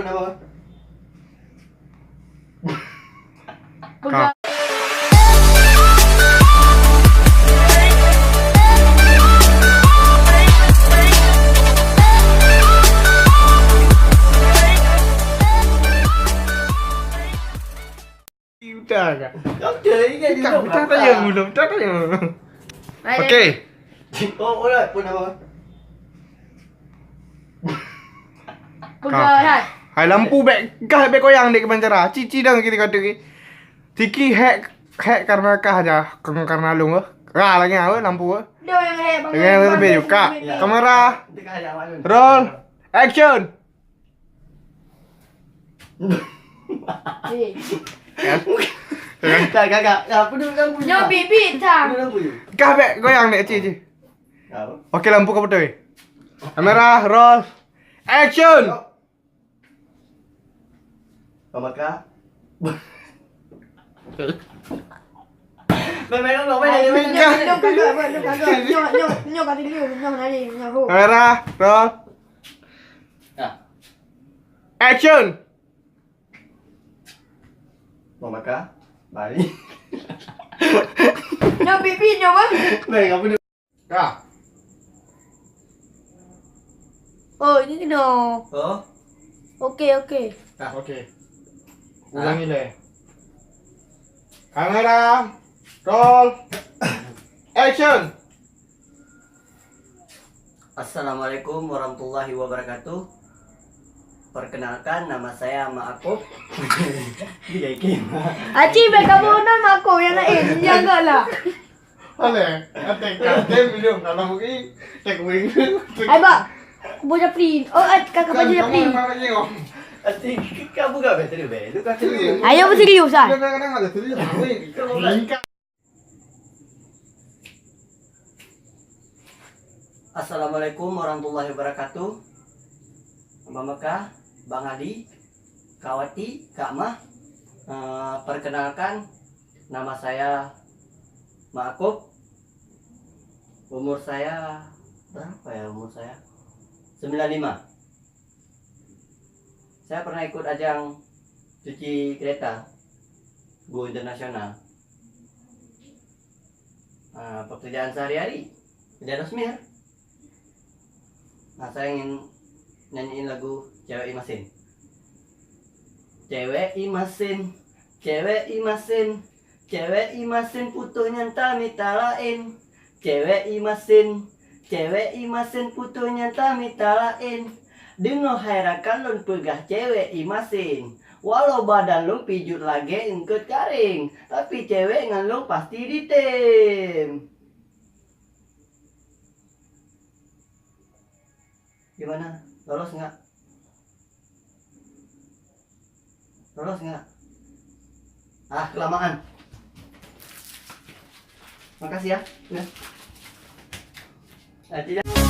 Kenapa? Pegang. Udah kak. Okey, kan dia Kak, tak tanya belum, tak tanya. Okey. Oh, alright. Pun apa? Pegang kan. Hai lampu back kah back koyang dek kebancara. Cici dah kita kata ke. Tiki hack karena kah aja karena lu ke. Ra lagi apa lampu ke. Dia yang hebat. Dengan lebih juga. Ya. Kamera, Tengah ada malu. roll, action. Kak. Apa dulu kamu punya? Nyo bibit tang. Dulu punya. Kah back koyang dek cici. Apa? Okey lampu kau betul. Kamera, roll, action. Pemaka. Main lagi. Nyo kagak. Nyo kata dia. Nyo nari. Nyo. Kamera, roll, Ah, action. pemaka. Balik. Nyo bibit nyo apa? Baik, apa dulu? Kah. Oh ini no. Oh. Okey. Dah okey. Ulangi le. Kamera, roll, action. Assalamualaikum warahmatullahi wabarakatuh. Perkenalkan, nama saya Maakub. Dia Kim. Aci baik kamu nama aku yang lain. Janganlah. Ale, atek katem minum kalau mungkin tek wing. Hai ba. Punya print. Oh kakak punya print. Ati kamu gak betul be. Lu kata lu. Ayo serius ah. Kadang-kadang ada tulis wing. Assalamualaikum warahmatullahi wabarakatuh. Mbak Mekah, Bang Ali, Kawati, Kak Mah. Perkenalkan, nama saya Maakub. Umur saya berapa ya umur saya? 95. Saya pernah ikut ajang cuci kereta Go Internasional. Pekerjaan sehari-hari kerja resmi ya. Nah, saya ingin nyanyiin lagu Cewek Imasin. Cewek Imasin, cewek Imasin, cewek Imasin putuhnya tami talain. Cewek Imasin, cewek Imasin putuhnya tami talain. Dengo hairakan lun pegah cewek Imasin. Walau badan lu pijut lagi engkut karing, tapi cewek ngalung pasti ditem. Gimana? Lolos nggak? Lolos nggak? Ah, kelamaan. Makasih ya. Tidak.